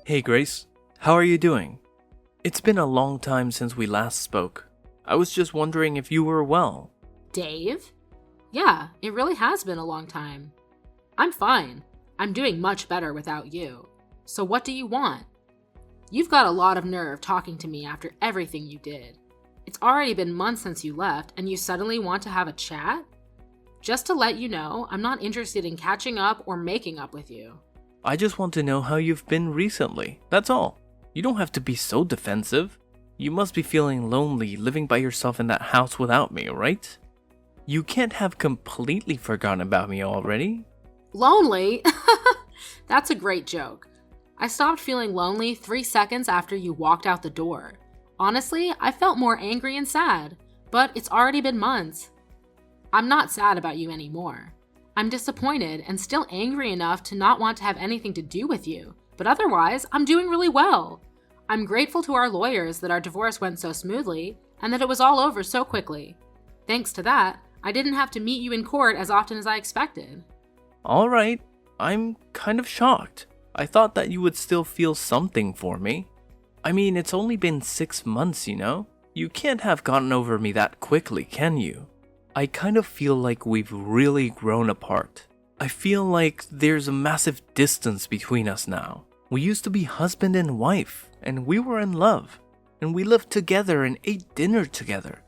Hey Grace, how are you doing? It's been a long time since we last spoke. I was just wondering if you were well. Dave? Yeah, it really has been a long time. I'm fine. I'm doing much better without you. So what do you want? You've got a lot of nerve talking to me after everything you did. It's already been months since you left, and you suddenly want to have a chat? Just to let you know, I'm not interested in catching up or making up with you. I just want to know how you've been recently, that's all. You don't have to be so defensive. You must be feeling lonely living by yourself in that house without me, right? You can't have completely forgotten about me already. Lonely? That's a great joke. I stopped feeling lonely 3 seconds after you walked out the door. Honestly, I felt more angry and sad, but it's already been months. I'm not sad about you anymore. I'm disappointed and still angry enough to not want to have anything to do with you, but otherwise, I'm doing really well. I'm grateful to our lawyers that our divorce went so smoothly and that it was all over so quickly. Thanks to that, I didn't have to meet you in court as often as I expected. Alright, I'm kind of shocked. I thought that you would still feel something for me. I mean, it's only been 6 months, you know? You can't have gotten over me that quickly, can you? I kind of feel like we've really grown apart. I feel like there's a massive distance between us now. We used to be husband and wife, and we were in love, and we lived together and ate dinner together.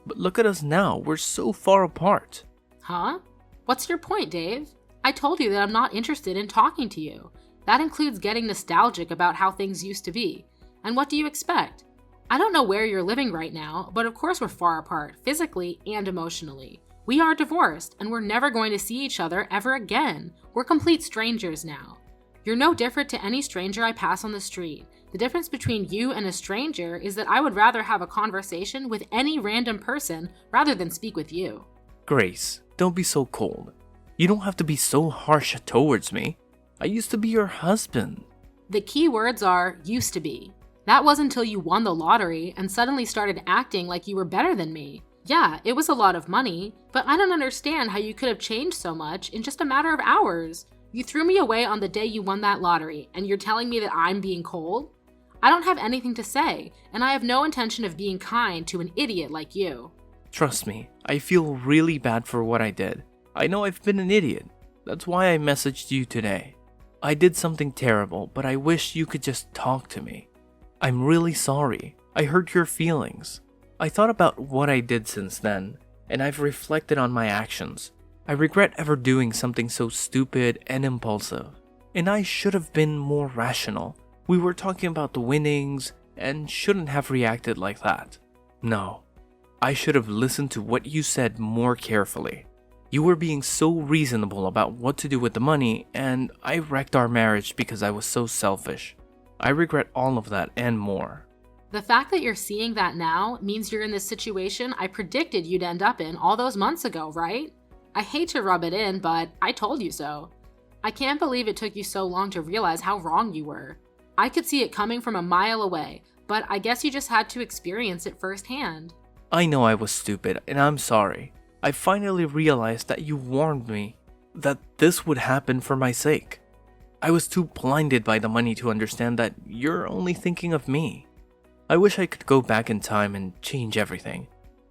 But look at us now, we're so far apart. Huh? What's your point, Dave? I told you that I'm not interested in talking to you. That includes getting nostalgic about how things used to be. And what do you expect? I don't know where you're living right now, but of course we're far apart, physically and emotionally. We are divorced, and we're never going to see each other ever again. We're complete strangers now. You're no different to any stranger I pass on the street. The difference between you and a stranger is that I would rather have a conversation with any random person rather than speak with you. Grace, don't be so cold. You don't have to be so harsh towards me. I used to be your husband. The key words are used to be. That was until you won the lottery and suddenly started acting like you were better than me. Yeah, it was a lot of money, but I don't understand how you could have changed so much in just a matter of hours. You threw me away on the day you won that lottery, and you're telling me that I'm being cold? I don't have anything to say, and I have no intention of being kind to an idiot like you. Trust me, I feel really bad for what I did. I know I've been an idiot. That's why I messaged you today. I did something terrible, but I wish you could just talk to me. I'm really sorry. I hurt your feelings. I thought about what I did since then, and I've reflected on my actions. I regret ever doing something so stupid and impulsive. And I should have been more rational. We were talking about the winnings and shouldn't have reacted like that. No, I should have listened to what you said more carefully. You were being so reasonable about what to do with the money, and I wrecked our marriage because I was so selfish. I regret all of that and more. The fact that you're seeing that now means you're in this situation I predicted you'd end up in all those months ago, right? I hate to rub it in, but I told you so. I can't believe it took you so long to realize how wrong you were. I could see it coming from a mile away, but I guess you just had to experience it firsthand. I know I was stupid, and I'm sorry. I finally realized that you warned me that this would happen for my sake. I was too blinded by the money to understand that you're only thinking of me. I wish I could go back in time and change everything,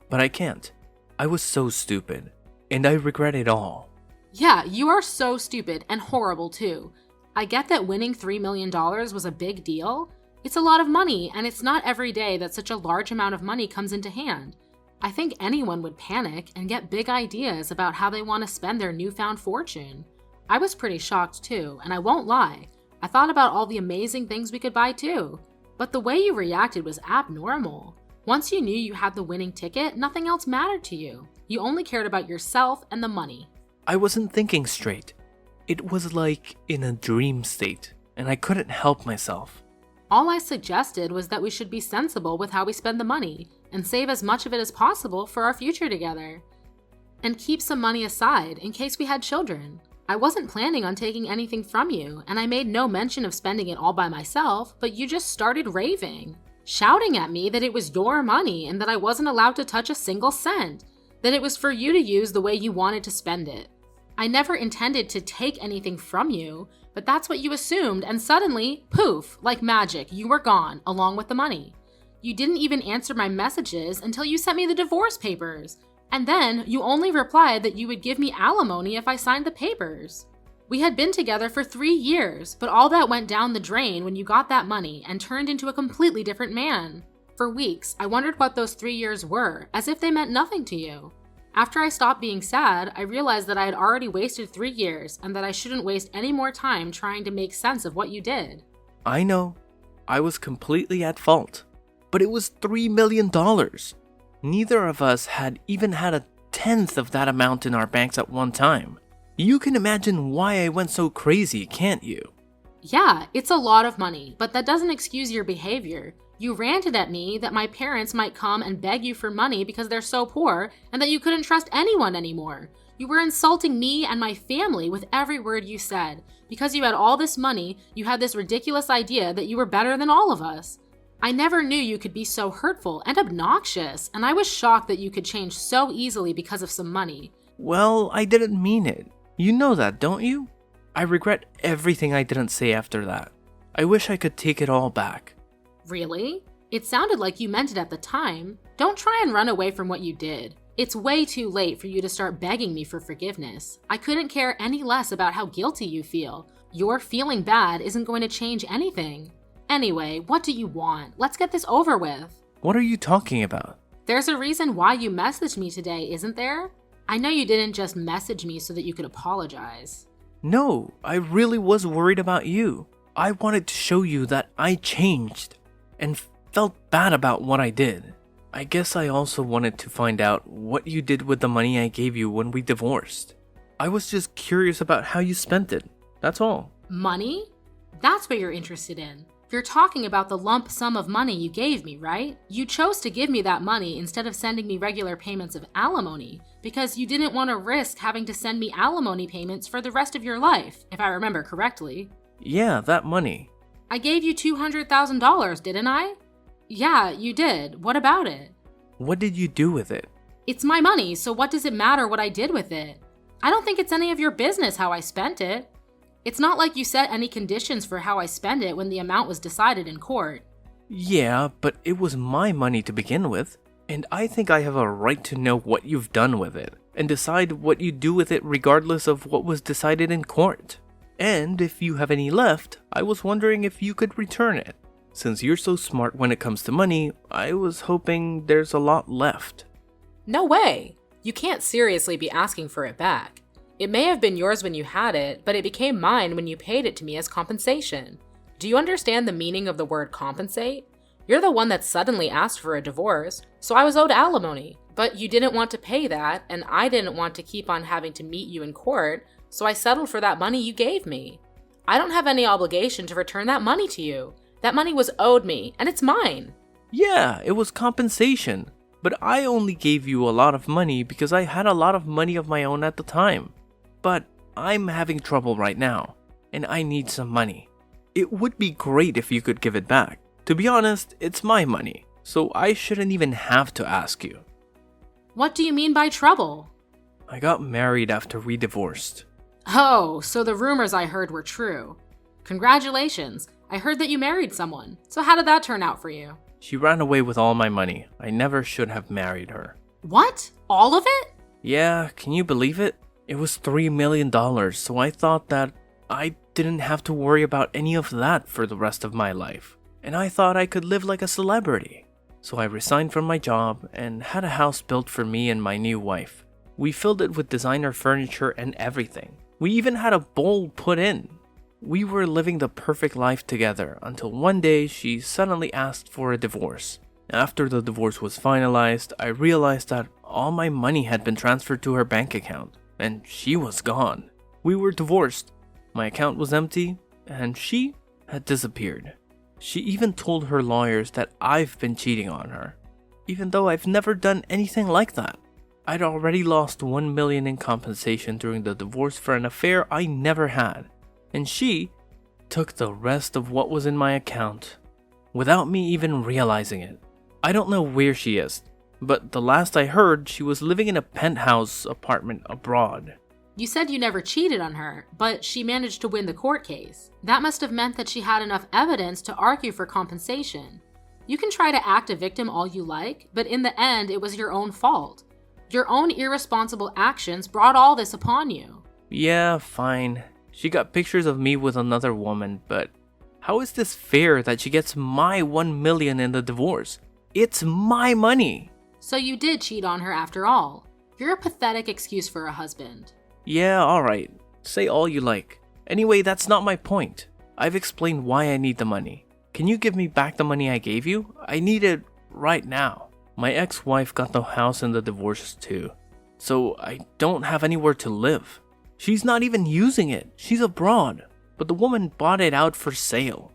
but I can't. I was so stupid, and I regret it all. Yeah, you are so stupid and horrible too. I get that winning $3 million was a big deal. It's a lot of money, and it's not every day that such a large amount of money comes into hand. I think anyone would panic and get big ideas about how they want to spend their newfound fortune. I was pretty shocked too, and I won't lie. I thought about all the amazing things we could buy too. But the way you reacted was abnormal. Once you knew you had the winning ticket, nothing else mattered to you. You only cared about yourself and the money. I wasn't thinking straight. It was like in a dream state, and I couldn't help myself. All I suggested was that we should be sensible with how we spend the money and save as much of it as possible for our future together. And keep some money aside in case we had children. I wasn't planning on taking anything from you, and I made no mention of spending it all by myself, but you just started raving, shouting at me that it was your money and that I wasn't allowed to touch a single cent, that it was for you to use the way you wanted to spend it. I never intended to take anything from you, But that's what you assumed, and suddenly, poof, like magic, you were gone, along with the money. You didn't even answer my messages until you sent me the divorce papers. And then you only replied that you would give me alimony if I signed the papers. We had been together for 3 years, but all that went down the drain when you got that money and turned into a completely different man. For weeks, I wondered what those 3 years were, as if they meant nothing to you. After I stopped being sad, I realized that I had already wasted 3 years and that I shouldn't waste any more time trying to make sense of what you did. I know. I was completely at fault. But it was $3 million. Neither of us had even had a tenth of that amount in our banks at one time. You can imagine why I went so crazy, can't you? Yeah, it's a lot of money, but that doesn't excuse your behavior. You ranted at me that my parents might come and beg you for money because they're so poor and that you couldn't trust anyone anymore. You were insulting me and my family with every word you said. Because you had all this money, you had this ridiculous idea that you were better than all of us. I never knew you could be so hurtful and obnoxious, and I was shocked that you could change so easily because of some money. Well, I didn't mean it. You know that, don't you? I regret everything I didn't say after that. I wish I could take it all back. Really? It sounded like you meant it at the time. Don't try and run away from what you did. It's way too late for you to start begging me for forgiveness. I couldn't care any less about how guilty you feel. Your feeling bad isn't going to change anything. Anyway, what do you want? Let's get this over with. What are you talking about? There's a reason why you messaged me today, isn't there? I know you didn't just message me so that you could apologize. No, I really was worried about you. I wanted to show you that I changed and felt bad about what I did. I guess I also wanted to find out what you did with the money I gave you when we divorced. I was just curious about how you spent it. That's all. Money? That's what you're interested in. You're talking about the lump sum of money you gave me, right? You chose to give me that money instead of sending me regular payments of alimony because you didn't want to risk having to send me alimony payments for the rest of your life, if I remember correctly. Yeah, that money. I gave you $200,000, didn't I? Yeah, you did. What about it? What did you do with it? It's my money, so what does it matter what I did with it? I don't think it's any of your business how I spent it. It's not like you set any conditions for how I spend it when the amount was decided in court. Yeah, but it was my money to begin with, and I think I have a right to know what you've done with it, and decide what you do with it regardless of what was decided in court. And if you have any left, I was wondering if you could return it. Since you're so smart when it comes to money, I was hoping there's a lot left. No way! You can't seriously be asking for it back. It may have been yours when you had it, but it became mine when you paid it to me as compensation. Do you understand the meaning of the word compensate? You're the one that suddenly asked for a divorce, so I was owed alimony. But you didn't want to pay that, and I didn't want to keep on having to meet you in court, so I settled for that money you gave me. I don't have any obligation to return that money to you. That money was owed me, and it's mine. Yeah, it was compensation, but I only gave you a lot of money because I had a lot of money of my own at the time. But I'm having trouble right now, and I need some money. It would be great if you could give it back. To be honest, it's my money, so I shouldn't even have to ask you. What do you mean by trouble? I got married after we divorced. Oh, so the rumors I heard were true. Congratulations, I heard that you married someone. So how did that turn out for you? She ran away with all my money. I never should have married her. What? All of it? Yeah, can you believe it? It was $3 million, so I thought that I didn't have to worry about any of that for the rest of my life. And I thought I could live like a celebrity. So I resigned from my job and had a house built for me and my new wife. We filled it with designer furniture and everything. We even had a bowl put in. We were living the perfect life together until one day she suddenly asked for a divorce. After the divorce was finalized, I realized that all my money had been transferred to her bank account, and she was gone. We were divorced. My account was empty, and she had disappeared. She even told her lawyers that I've been cheating on her, even though I've never done anything like that. I'd already lost $1 million in compensation during the divorce for an affair I never had, and she took the rest of what was in my account without me even realizing it. I don't know where she is, but the last I heard, she was living in a penthouse apartment abroad. You said you never cheated on her, but she managed to win the court case. That must have meant that she had enough evidence to argue for compensation. You can try to act a victim all you like, but in the end, it was your own fault. Your own irresponsible actions brought all this upon you. Yeah, fine. She got pictures of me with another woman, but how is this fair that she gets my 1 million in the divorce? It's my money. So you did cheat on her after all. You're a pathetic excuse for a husband. Yeah, alright. Say all you like. Anyway, that's not my point. I've explained why I need the money. Can you give me back the money I gave you? I need it right now. My ex-wife got the house in the divorce too, so I don't have anywhere to live. She's not even using it. She's abroad, but the woman bought it out for sale.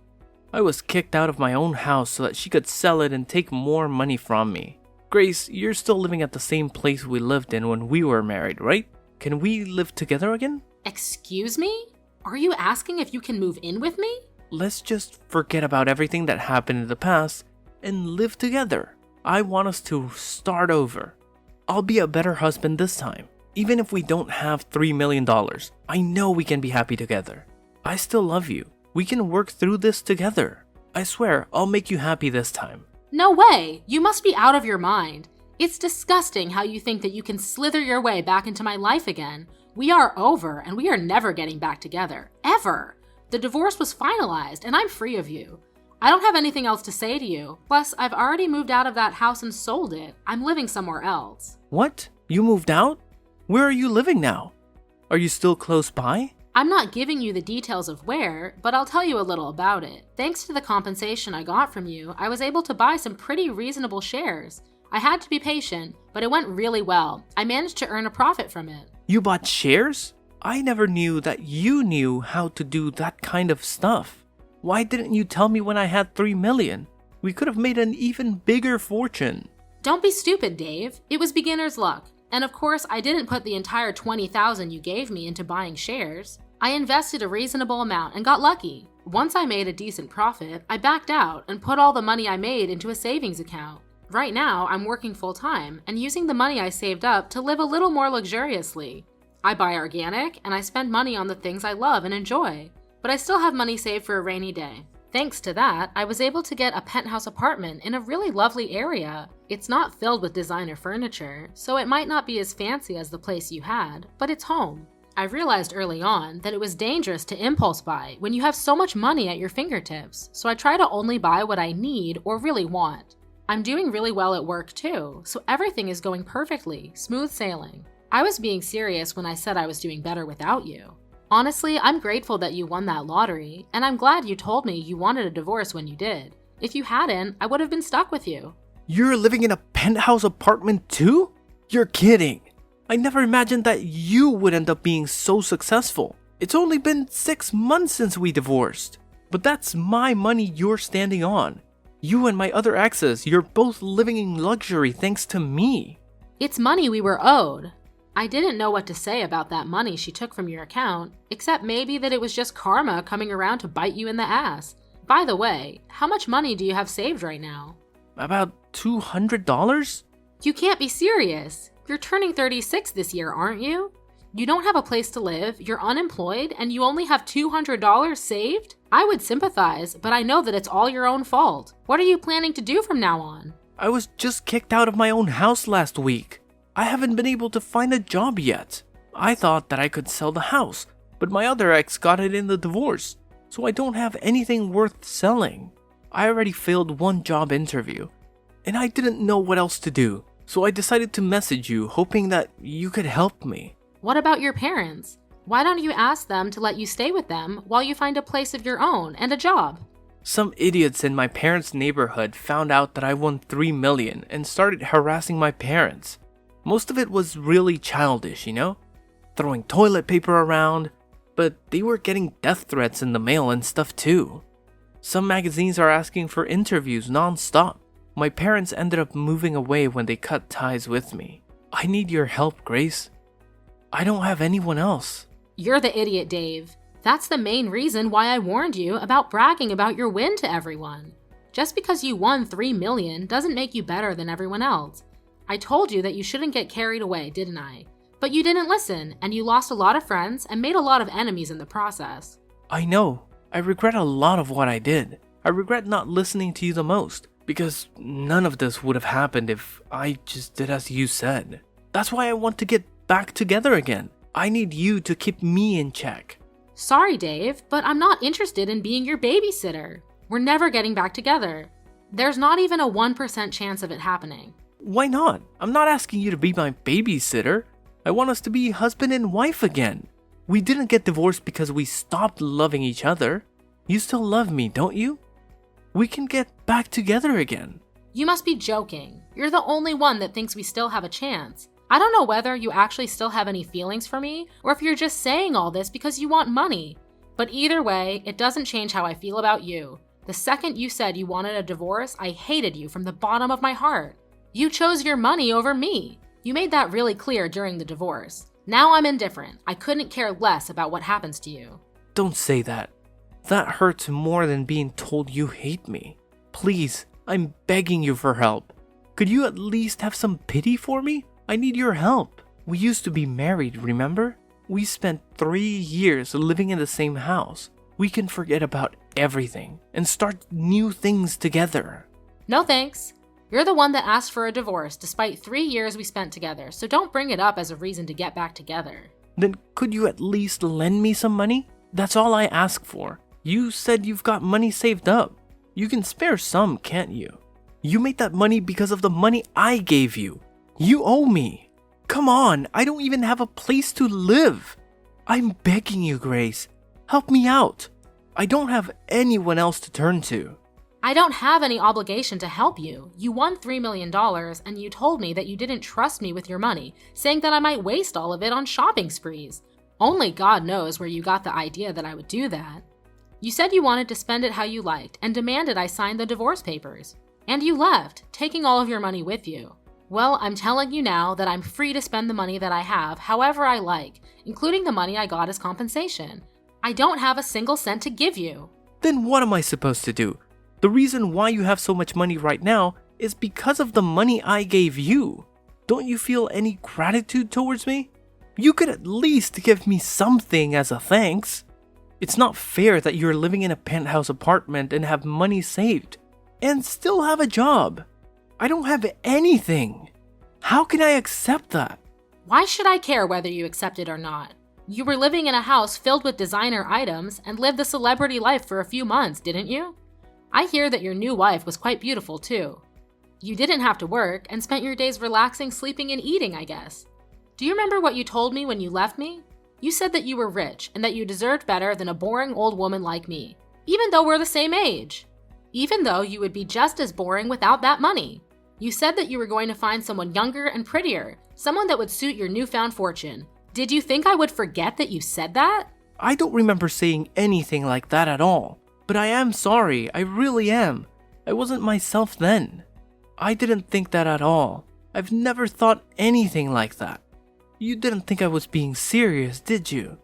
I was kicked out of my own house so that she could sell it and take more money from me. Grace, you're still living at the same place we lived in when we were married, right? Can we live together again? Excuse me? Are you asking if you can move in with me? Let's just forget about everything that happened in the past and live together. I want us to start over. I'll be a better husband this time. Even if we don't have $3 million, I know we can be happy together. I still love you. We can work through this together. I swear, I'll make you happy this time. No way! You must be out of your mind. It's disgusting how you think that you can slither your way back into my life again. We are over, and we are never getting back together. Ever! The divorce was finalized, and I'm free of you. I don't have anything else to say to you. Plus, I've already moved out of that house and sold it. I'm living somewhere else. What? You moved out? Where are you living now? Are you still close by? I'm not giving you the details of where, but I'll tell you a little about it. Thanks to the compensation I got from you, I was able to buy some pretty reasonable shares. I had to be patient, but it went really well. I managed to earn a profit from it. You bought shares? I never knew that you knew how to do that kind of stuff. Why didn't you tell me when I had 3 million? We could have made an even bigger fortune. Don't be stupid, Dave. It was beginner's luck. And of course, I didn't put the entire $20,000 you gave me into buying shares. I invested a reasonable amount and got lucky. Once I made a decent profit, I backed out and put all the money I made into a savings account. Right now, I'm working full-time and using the money I saved up to live a little more luxuriously. I buy organic and I spend money on the things I love and enjoy, but I still have money saved for a rainy day. Thanks to that, I was able to get a penthouse apartment in a really lovely area. It's not filled with designer furniture, so it might not be as fancy as the place you had, but it's home. I realized early on that it was dangerous to impulse buy when you have so much money at your fingertips, so I try to only buy what I need or really want. I'm doing really well at work too, so everything is going perfectly, smooth sailing. I was being serious when I said I was doing better without you. Honestly, I'm grateful that you won that lottery, and I'm glad you told me you wanted a divorce when you did. If you hadn't, I would have been stuck with you. You're living in a penthouse apartment too? You're kidding. I never imagined that you would end up being so successful. It's only been 6 months since we divorced. But that's my money you're standing on. You and my other exes, you're both living in luxury thanks to me. It's money we were owed. I didn't know what to say about that money she took from your account, except maybe that it was just karma coming around to bite you in the ass. By the way, how much money do you have saved right now? About $200? You can't be serious. You're turning 36 this year, aren't you? You don't have a place to live, you're unemployed, and you only have $200 saved? I would sympathize, but I know that it's all your own fault. What are you planning to do from now on? I was just kicked out of my own house last week. I haven't been able to find a job yet. I thought that I could sell the house, but my other ex got it in the divorce, so I don't have anything worth selling. I already failed one job interview, and I didn't know what else to do, so I decided to message you hoping that you could help me. What about your parents? Why don't you ask them to let you stay with them while you find a place of your own and a job? Some idiots in my parents' neighborhood found out that I won $3 million and started harassing my parents. Most of it was really childish, you know? Throwing toilet paper around, but they were getting death threats in the mail and stuff too. Some magazines are asking for interviews non-stop. My parents ended up moving away when they cut ties with me. I need your help, Grace. I don't have anyone else. You're the idiot, Dave. That's the main reason why I warned you about bragging about your win to everyone. Just because you won $3 million doesn't make you better than everyone else. I told you that you shouldn't get carried away, didn't I? But you didn't listen, and you lost a lot of friends and made a lot of enemies in the process. I know. I regret a lot of what I did. I regret not listening to you the most, because none of this would have happened if I just did as you said. That's why I want to get back together again. I need you to keep me in check. Sorry, Dave, but I'm not interested in being your babysitter. We're never getting back together. There's not even a 1% chance of it happening. Why not? I'm not asking you to be my babysitter. I want us to be husband and wife again. We didn't get divorced because we stopped loving each other. You still love me, don't you? We can get back together again. You must be joking. You're the only one that thinks we still have a chance. I don't know whether you actually still have any feelings for me, or if you're just saying all this because you want money. But either way, it doesn't change how I feel about you. The second you said you wanted a divorce, I hated you from the bottom of my heart. You chose your money over me. You made that really clear during the divorce. Now I'm indifferent. I couldn't care less about what happens to you. Don't say that. That hurts more than being told you hate me. Please, I'm begging you for help. Could you at least have some pity for me? I need your help. We used to be married, remember? We spent 3 years living in the same house. We can forget about everything and start new things together. No thanks. You're the one that asked for a divorce despite 3 years we spent together, so don't bring it up as a reason to get back together. Then could you at least lend me some money? That's all I ask for. You said you've got money saved up. You can spare some, can't you? You made that money because of the money I gave you. You owe me. Come on, I don't even have a place to live. I'm begging you, Grace. Help me out. I don't have anyone else to turn to. I don't have any obligation to help you. You won $3 million and you told me that you didn't trust me with your money, saying that I might waste all of it on shopping sprees. Only God knows where you got the idea that I would do that. You said you wanted to spend it how you liked and demanded I sign the divorce papers. And you left, taking all of your money with you. Well, I'm telling you now that I'm free to spend the money that I have however I like, including the money I got as compensation. I don't have a single cent to give you. Then what am I supposed to do? The reason why you have so much money right now is because of the money I gave you. Don't you feel any gratitude towards me? You could at least give me something as a thanks. It's not fair that you're living in a penthouse apartment and have money saved, and still have a job. I don't have anything. How can I accept that? Why should I care whether you accept it or not? You were living in a house filled with designer items and lived the celebrity life for a few months, didn't you? I hear that your new wife was quite beautiful too. You didn't have to work and spent your days relaxing, sleeping, and eating, I guess. Do you remember what you told me when you left me? You said that you were rich and that you deserved better than a boring old woman like me, even though we're the same age. Even though you would be just as boring without that money. You said that you were going to find someone younger and prettier, someone that would suit your newfound fortune. Did you think I would forget that you said that? I don't remember saying anything like that at all. But I am sorry, I really am. I wasn't myself then. I didn't think that at all. I've never thought anything like that. You didn't think I was being serious, did you?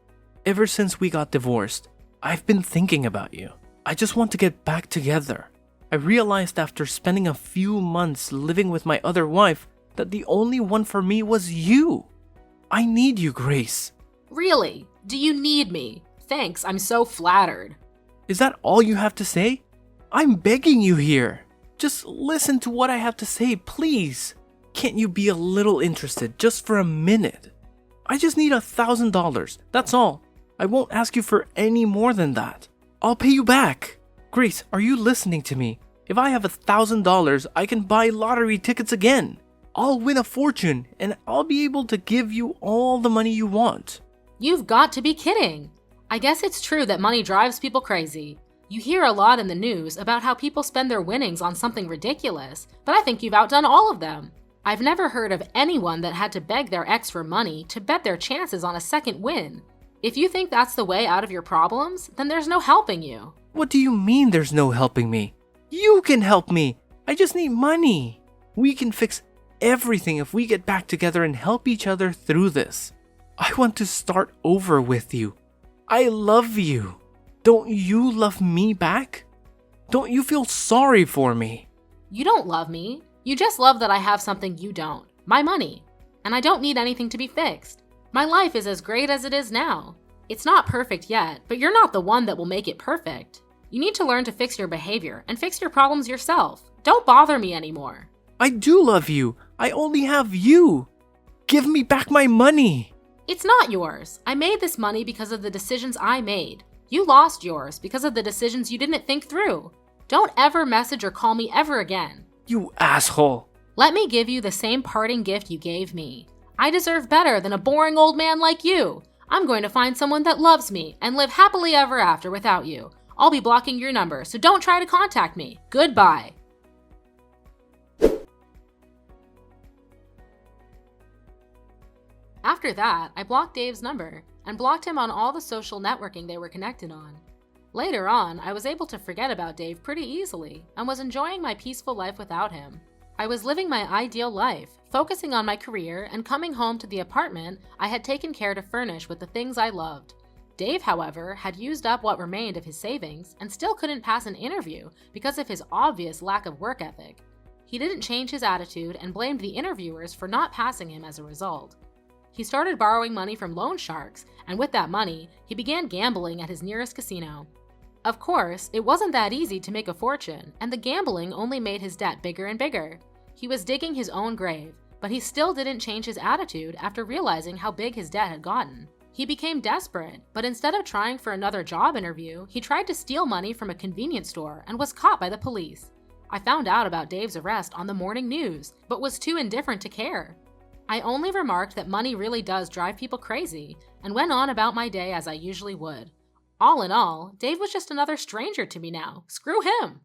Ever since we got divorced, I've been thinking about you. I just want to get back together. I realized after spending a few months living with my other wife that the only one for me was you. I need you, Grace. Really? Do you need me? Thanks, I'm so flattered. Is that all you have to say? I'm begging you here. Just listen to what I have to say, please. Can't you be a little interested just for a minute? I just need $1,000, that's all. I won't ask you for any more than that. I'll pay you back. Grace, are you listening to me? If I have $1,000, I can buy lottery tickets again. I'll win a fortune and I'll be able to give you all the money you want. You've got to be kidding. I guess it's true that money drives people crazy. You hear a lot in the news about how people spend their winnings on something ridiculous, but I think you've outdone all of them. I've never heard of anyone that had to beg their ex for money to bet their chances on a second win. If you think that's the way out of your problems, then there's no helping you. What do you mean there's no helping me? You can help me. I just need money. We can fix everything if we get back together and help each other through this. I want to start over with you. I love you. Don't you love me back? Don't you feel sorry for me? You don't love me. You just love that I have something you don't. My money. And I don't need anything to be fixed. My life is as great as it is now. It's not perfect yet, but you're not the one that will make it perfect. You need to learn to fix your behavior and fix your problems yourself. Don't bother me anymore. I do love you. I only have you. Give me back my money. It's not yours. I made this money because of the decisions I made. You lost yours because of the decisions you didn't think through. Don't ever message or call me ever again. You asshole. Let me give you the same parting gift you gave me. I deserve better than a boring old man like you. I'm going to find someone that loves me and live happily ever after without you. I'll be blocking your number, so don't try to contact me. Goodbye. After that, I blocked Dave's number and blocked him on all the social networking they were connected on. Later on, I was able to forget about Dave pretty easily and was enjoying my peaceful life without him. I was living my ideal life, focusing on my career and coming home to the apartment I had taken care to furnish with the things I loved. Dave, however, had used up what remained of his savings and still couldn't pass an interview because of his obvious lack of work ethic. He didn't change his attitude and blamed the interviewers for not passing him as a result. He started borrowing money from loan sharks, and with that money, he began gambling at his nearest casino. Of course, it wasn't that easy to make a fortune, and the gambling only made his debt bigger and bigger. He was digging his own grave, but he still didn't change his attitude after realizing how big his debt had gotten. He became desperate, but instead of trying for another job interview, he tried to steal money from a convenience store and was caught by the police. I found out about Dave's arrest on the morning news, but was too indifferent to care. I only remarked that money really does drive people crazy, and went on about my day as I usually would. All in all, Dave was just another stranger to me now. Screw him!